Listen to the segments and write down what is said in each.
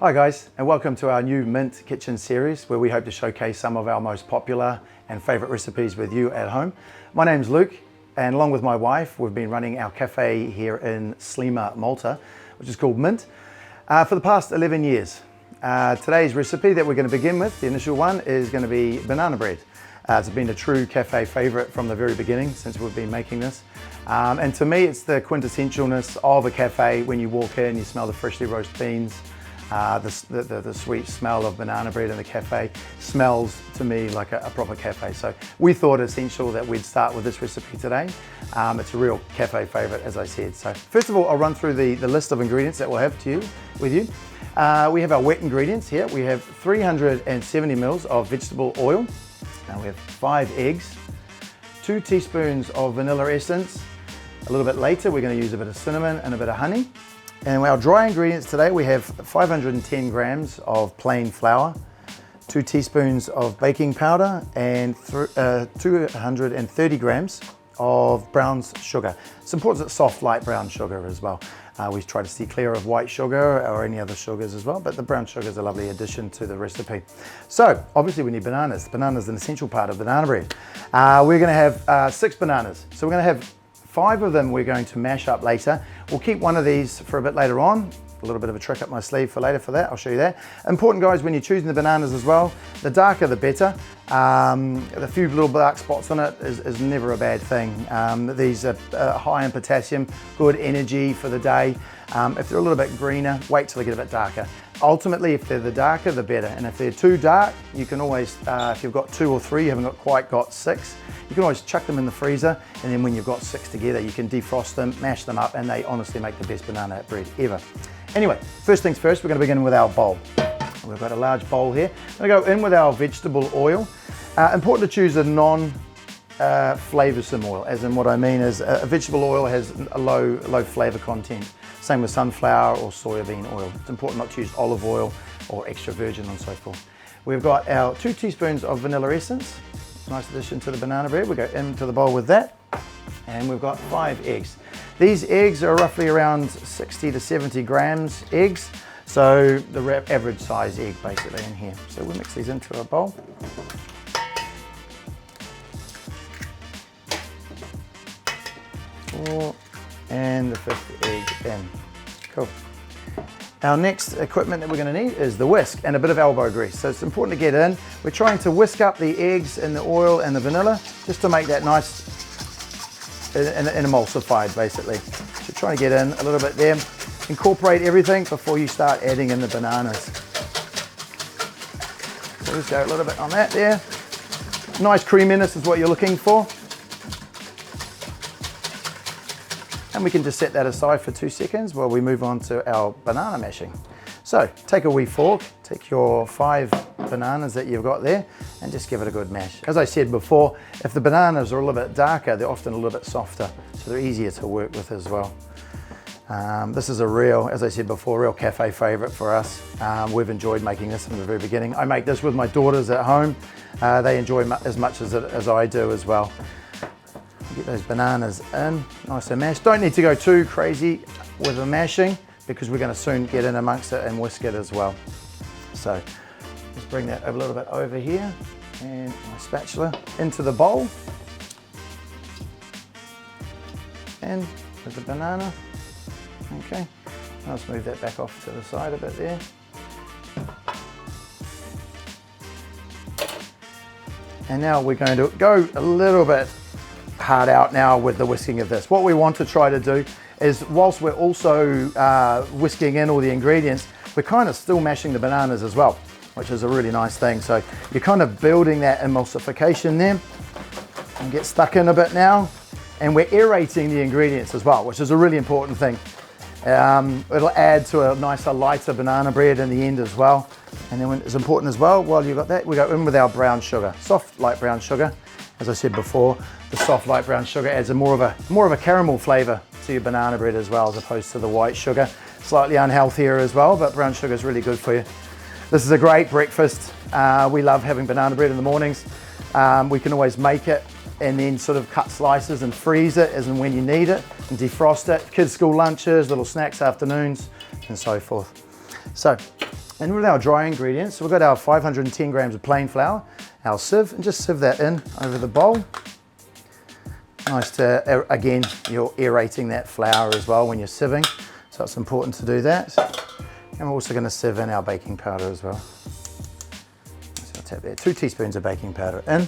Hi guys, and welcome to our new Mint Kitchen series where we hope to showcase some of our most popular and favourite recipes with you at home. My name's Luke, and along with my wife, we've been running our cafe here in Slima, Malta, which is called Mint, for the past 11 years. Today's recipe that we're going to begin with, the initial one, is going to be banana bread. It's been a true cafe favourite from the very beginning since we've been making this. And to me, it's the quintessentialness of a cafe. When you walk in, you smell the freshly roasted beans. The sweet smell of banana bread in the cafe smells to me like a proper cafe. So we thought it essential that we'd start with this recipe today. It's a real cafe favorite, as I said. So first of all, I'll run through the list of ingredients that we'll have with you. We have our wet ingredients here. We have 370 mils of vegetable oil. Now we have 5 eggs, 2 teaspoons of vanilla essence. A little bit later, we're going to use a bit of cinnamon and a bit of honey. And our dry ingredients today, we have 510 grams of plain flour, 2 teaspoons of baking powder, and 230 grams of brown sugar. It's important it's soft, light brown sugar as well. We try to steer clear of white sugar or any other sugars as well, but the brown sugar is a lovely addition to the recipe. So obviously we need bananas. Bananas is an essential part of banana bread. We're going to have 6 bananas. So we're going to have 5 of them we're going to mash up later. We'll keep one of these for a bit later on. A little bit of a trick up my sleeve for later for that. I'll show you that. Important, guys, when you're choosing the bananas as well, the darker the better. The few little dark spots on it is never a bad thing. These are high in potassium, good energy for the day. If they're a little bit greener, wait till they get a bit darker. Ultimately, if they're the darker, the better. And if they're too dark, you can always, if you've got 2 or 3, you haven't quite got 6, you can always chuck them in the freezer. And then when you've got 6 together, you can defrost them, mash them up, and they honestly make the best banana bread ever. Anyway, first things first, we're going to begin with our bowl. We've got a large bowl here. I'm going to go in with our vegetable oil. Important to choose a non-flavoursome oil, as in what I mean is a vegetable oil has a low flavour content. Same with sunflower or soybean oil. It's important not to use olive oil or extra virgin and so forth. We've got our 2 teaspoons of vanilla essence. Nice addition to the banana bread. We go into the bowl with that. And we've got 5 eggs. These eggs are roughly around 60 to 70 grams eggs. So the average size egg basically in here. So we'll mix these into a bowl. And the 5th egg in. Cool. Our next equipment that we're going to need is the whisk and a bit of elbow grease. So it's important to get in. We're trying to whisk up the eggs and the oil and the vanilla just to make that nice and emulsified basically. So trying to get in a little bit there. Incorporate everything before you start adding in the bananas. So just go a little bit on that there. Nice creaminess is what you're looking for. And we can just set that aside for 2 seconds while we move on to our banana mashing. So take a wee fork, take your 5 bananas that you've got there and just give it a good mash. As I said before, if the bananas are a little bit darker, they're often a little bit softer, so they're easier to work with as well. This is a real, as I said before, real cafe favorite for us. We've enjoyed making this from the very beginning. I make this with my daughters at home. They enjoy as much as I do as well. Get those bananas in, nice and mashed. Don't need to go too crazy with the mashing because we're going to soon get in amongst it and whisk it as well. So let's bring that a little bit over here and my spatula into the bowl. And with the banana. Okay, now let's move that back off to the side a bit there. And now we're going to go a little bit hard out now with the whisking of this. What we want to try to do is, whilst we're also whisking in all the ingredients, we're kind of still mashing the bananas as well, which is a really nice thing. So you're kind of building that emulsification there and get stuck in a bit now. And we're aerating the ingredients as well, which is a really important thing. It'll add to a nicer, lighter banana bread in the end as well. And then when it's important as well, while you've got that, we go in with our brown sugar, soft light brown sugar. As I said before, the soft light brown sugar adds more of a caramel flavour to your banana bread as well, as opposed to the white sugar. Slightly unhealthier as well, but brown sugar is really good for you. This is a great breakfast. We love having banana bread in the mornings. We can always make it and then sort of cut slices and freeze it as and when you need it and defrost it. Kids' school lunches, little snacks afternoons, and so forth. So And with our dry ingredients, so we've got our 510 grams of plain flour, our sieve, and just sieve that in over the bowl. Nice to, again, you're aerating that flour as well when you're sieving, so it's important to do that. And we're also going to sieve in our baking powder as well. So I'll tap there, 2 teaspoons of baking powder in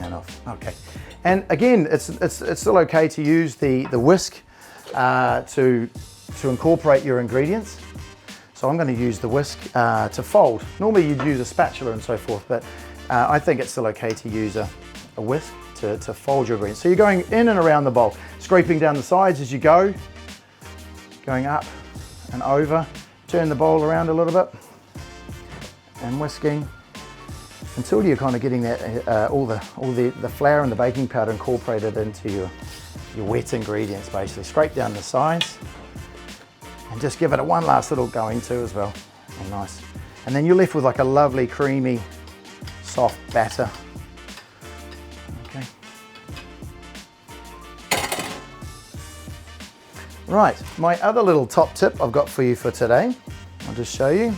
and off. Okay. And again, it's still okay to use the whisk to incorporate your ingredients. So I'm going to use the whisk to fold. Normally you'd use a spatula and so forth, but I think it's still okay to use a whisk to fold your ingredients. So you're going in and around the bowl, scraping down the sides as you go, going up and over. Turn the bowl around a little bit and whisking until you're kind of getting that all the flour and the baking powder incorporated into your wet ingredients. Basically, scrape down the sides and just give it one last little go into as well. And nice, and then you're left with like a lovely creamy, soft batter. Okay. Right, my other little top tip I've got for you for today, I'll just show you,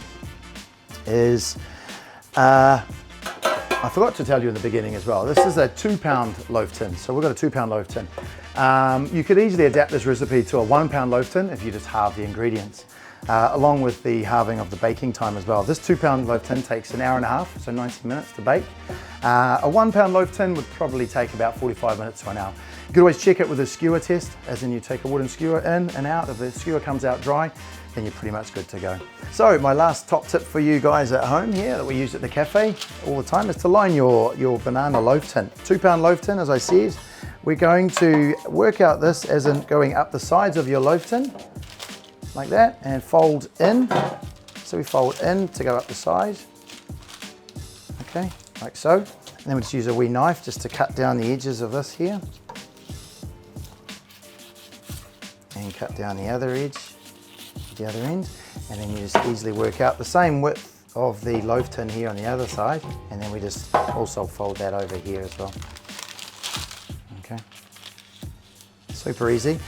is, I forgot to tell you in the beginning as well, this is a 2-pound loaf tin. So we've got a 2-pound loaf tin. You could easily adapt this recipe to a 1-pound loaf tin if you just halve the ingredients, along with the halving of the baking time as well. This 2-pound loaf tin takes an hour and a half, so 90 minutes to bake. A 1-pound loaf tin would probably take about 45 minutes to an hour. You could always check it with a skewer test, as in you take a wooden skewer in and out. If the skewer comes out dry, then you're pretty much good to go. So my last top tip for you guys at home here that we use at the cafe all the time is to line your banana loaf tin. 2-pound loaf tin, as I said. We're going to work out this as in going up the sides of your loaf tin, like that, and fold in. So we fold in to go up the side, okay, like so. And then we just use a wee knife just to cut down the edges of this here. And cut down the other edge, the other end. And then you just easily work out the same width of the loaf tin here on the other side. And then we just also fold that over here as well. Okay. Super easy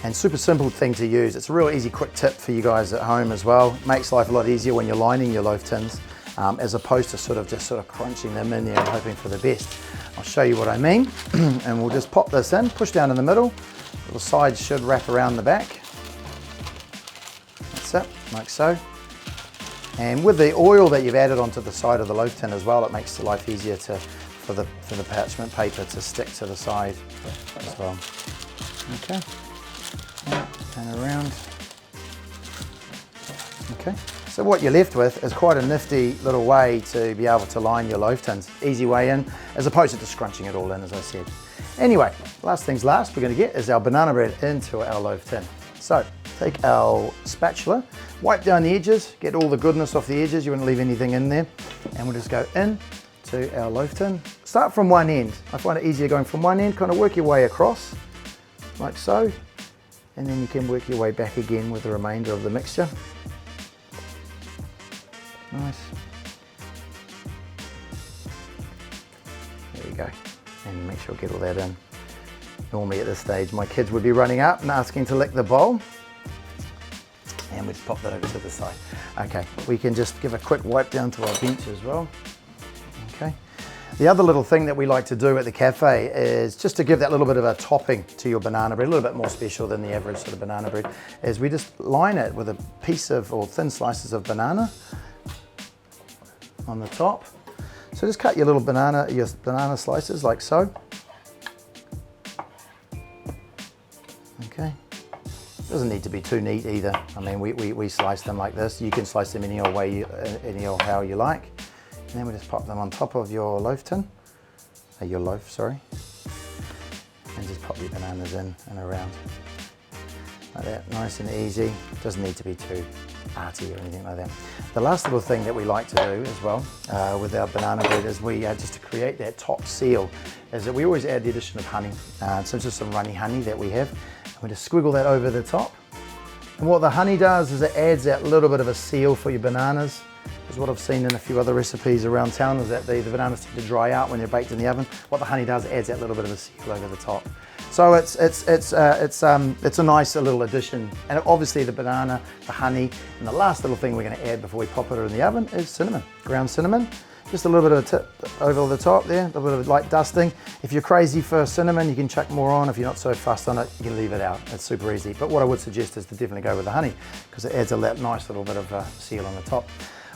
and super simple thing to use. It's a real easy, quick tip for you guys at home as well. It makes life a lot easier when you're lining your loaf tins, as opposed to sort of crunching them in there and hoping for the best. I'll show you what I mean. And we'll just pop this in, push down in the middle. The sides should wrap around the back. That's it, like so. And with the oil that you've added onto the side of the loaf tin as well, it makes the life easier for the parchment paper to stick to the side as well. Okay, and around. Okay, so what you're left with is quite a nifty little way to be able to line your loaf tins. Easy way in, as opposed to just scrunching it all in, as I said. Anyway, last things last, we're going to get is our banana bread into our loaf tin. So take our spatula, wipe down the edges, get all the goodness off the edges, you wouldn't leave anything in there, and we'll just go in to our loaf tin. Start from one end. I find it easier going from one end, kind of work your way across, like so, and then you can work your way back again with the remainder of the mixture. Nice. There we go. And make sure you get all that in. Normally at this stage my kids would be running up and asking to lick the bowl, and we just pop that over to the side. Okay, we can just give a quick wipe down to our bench as well. Okay, the other little thing that we like to do at the cafe is just to give that little bit of a topping to your banana bread, a little bit more special than the average sort of banana bread, is we just line it with a piece of, or thin slices of banana on the top. So just cut your little banana slices like so. Okay, doesn't need to be too neat either. I mean, we slice them like this. You can slice them any old way, any old how you like. And then we just pop them on top of your loaf tin, your loaf, sorry. And just pop your bananas in and around. Like that, nice and easy. Doesn't need to be too arty or anything like that. The last little thing that we like to do as well with our banana bread is we just to create that top seal, is that we always add the addition of honey. So it's just some runny honey that we have. And we just squiggle that over the top. And what the honey does is it adds that little bit of a seal for your bananas. Because what I've seen in a few other recipes around town is that the bananas tend to dry out when they're baked in the oven. What the honey does, it adds that little bit of a seal over the top. So it's a nice little addition. And obviously the banana, the honey, and the last little thing we're going to add before we pop it in the oven is cinnamon, ground cinnamon. Just a little bit of a tip over the top there, a little bit of light dusting. If you're crazy for cinnamon, you can chuck more on. If you're not so fussed on it, you can leave it out. It's super easy. But what I would suggest is to definitely go with the honey because it adds a nice little bit of seal on the top.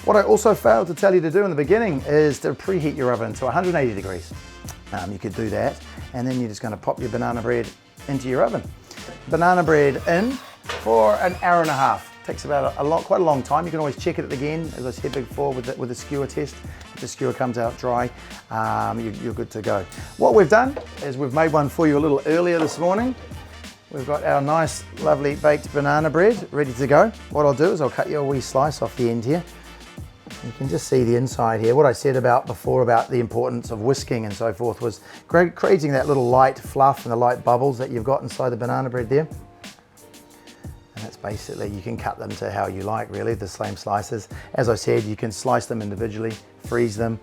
What I also failed to tell you to do in the beginning is to preheat your oven to 180 degrees. You could do that, and then you're just going to pop your banana bread into your oven. Banana bread in for an hour and a half. Takes about quite a long time. You can always check it again, as I said before, with the skewer test. If the skewer comes out dry, you're good to go. What we've done is we've made one for you a little earlier this morning. We've got our nice, lovely baked banana bread ready to go. What I'll do is I'll cut you a wee slice off the end here. You can just see the inside here. What I said before about the importance of whisking and so forth was creating that little light fluff and the light bubbles that you've got inside the banana bread there. And that's basically, you can cut them to how you like really, the same slices. As I said, you can slice them individually, freeze them,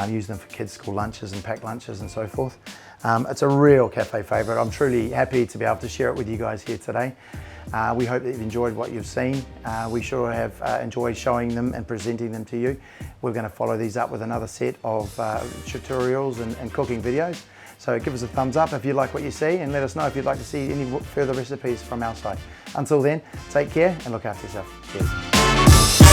use them for kids' school lunches and packed lunches and so forth. It's a real cafe favorite. I'm truly happy to be able to share it with you guys here today. We hope that you've enjoyed what you've seen. We sure have enjoyed showing them and presenting them to you. We're going to follow these up with another set of tutorials and cooking videos. So give us a thumbs up if you like what you see, and let us know if you'd like to see any further recipes from our side. Until then, take care and look after yourself. Cheers.